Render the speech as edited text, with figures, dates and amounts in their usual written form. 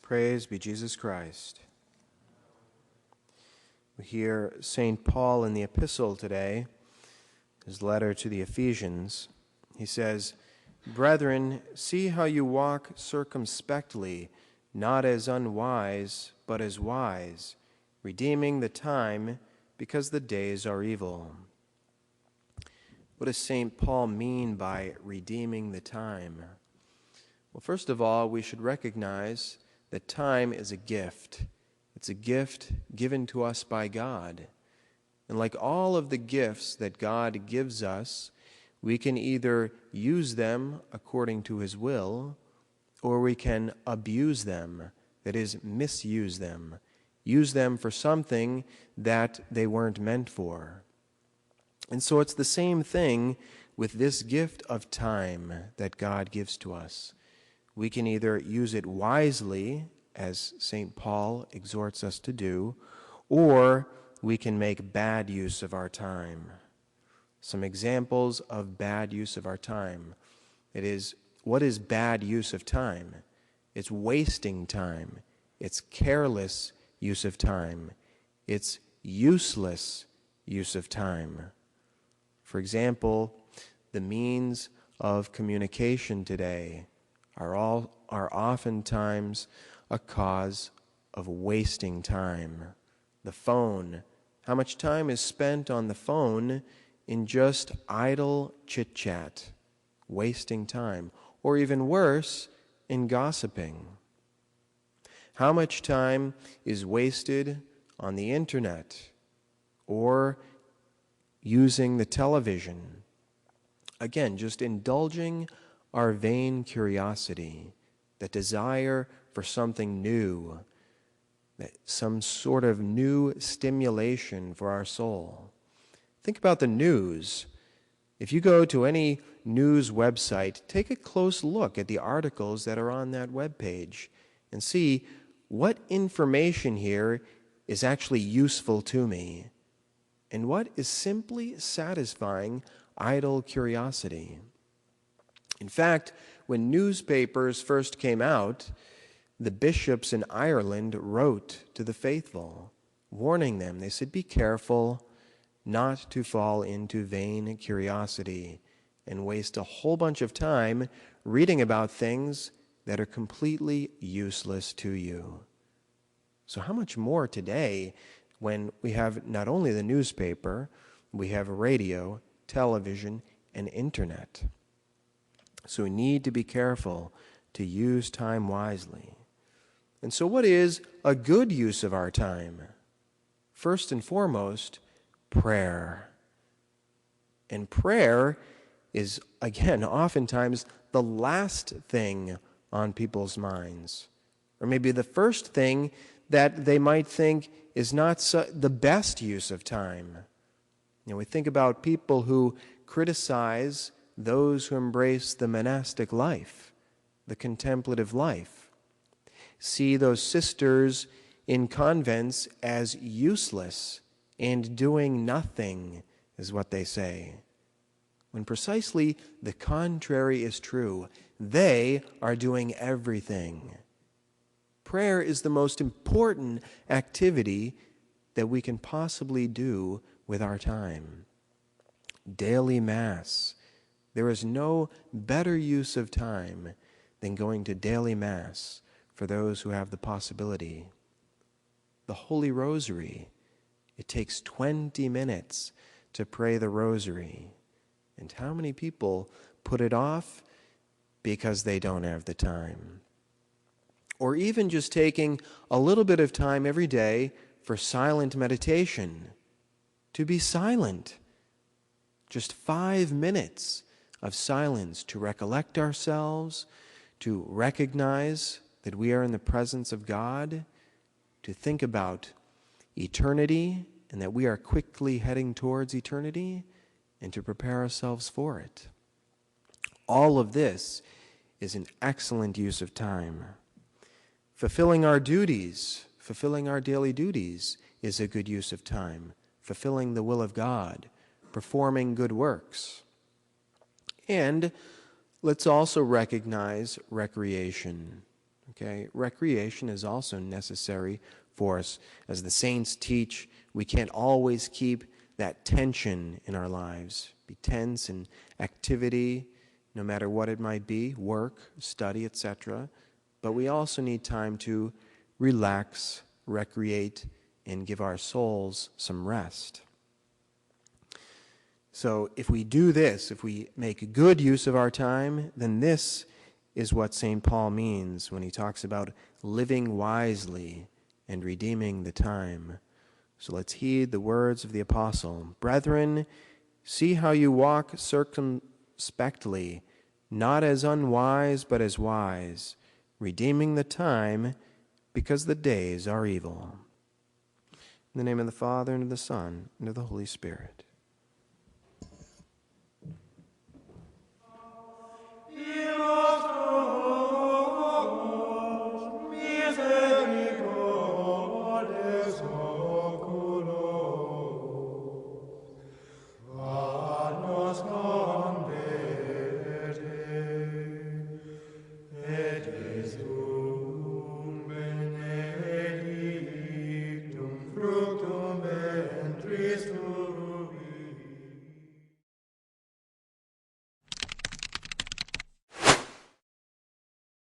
Praise be Jesus Christ. We hear St. Paul in the epistle today, his letter to the Ephesians. He says, "Brethren, see how you walk circumspectly, not as unwise, but as wise, redeeming the time, because the days are evil." What does St. Paul mean by redeeming the time? Well, first of all, we should recognize that time is a gift. It's a gift given to us by God. And like all of the gifts that God gives us, we can either use them according to his will, or we can abuse them, that is, misuse them, use them for something that they weren't meant for. And so it's the same thing with this gift of time that God gives to us. We can either use it wisely, as St. Paul exhorts us to do, or we can make bad use of our time. Some examples of bad use of our time. It is, what is bad use of time? It's wasting time. It's careless use of time. It's useless use of time. For example, the means of communication today are oftentimes a cause of wasting time. The phone. How much time is spent on the phone in just idle chit-chat, wasting time, or even worse, in gossiping? How much time is wasted on the internet or using the television? Again, just indulging our vain curiosity, the desire for something new, some sort of new stimulation for our soul. Think about the news. If you go to any news website, take a close look at the articles that are on that webpage and see what information here is actually useful to me and what is simply satisfying idle curiosity. In fact, when newspapers first came out, the bishops in Ireland wrote to the faithful, warning them. They said, be careful not to fall into vain curiosity and waste a whole bunch of time reading about things that are completely useless to you. So how much more today when we have not only the newspaper, we have radio, television, and internet. So we need to be careful to use time wisely. And so what is a good use of our time? First and foremost, prayer. And prayer is, again, oftentimes the last thing on people's minds. Or maybe the first thing that they might think is not the best use of time. You know, we think about people who criticize those who embrace the monastic life, the contemplative life. See those sisters in convents as useless and doing nothing, is what they say. When precisely the contrary is true. They are doing everything. Prayer is the most important activity that we can possibly do with our time. Daily Mass. There is no better use of time than going to daily Mass for those who have the possibility. The Holy Rosary. It takes 20 minutes to pray the Rosary. And how many people put it off because they don't have the time? Or even just taking a little bit of time every day for silent meditation. To be silent. Just 5 minutes of silence to recollect ourselves, to recognize that we are in the presence of God, to think about eternity and that we are quickly heading towards eternity, and to prepare ourselves for it. All of this is an excellent use of time. Fulfilling our duties, fulfilling our daily duties, is a good use of time. Fulfilling the will of God, performing good works. And let's also recognize recreation. Okay? Recreation is also necessary for us. As the saints teach, we can't always keep that tension in our lives. Be tense in activity, no matter what it might be, work, study, etc. But we also need time to relax, recreate, and give our souls some rest. So if we do this, if we make good use of our time, then this is what St. Paul means when he talks about living wisely and redeeming the time. So let's heed the words of the apostle. Brethren, see how you walk circumspectly, not as unwise, but as wise, redeeming the time, because the days are evil. In the name of the Father, and of the Son, and of the Holy Spirit.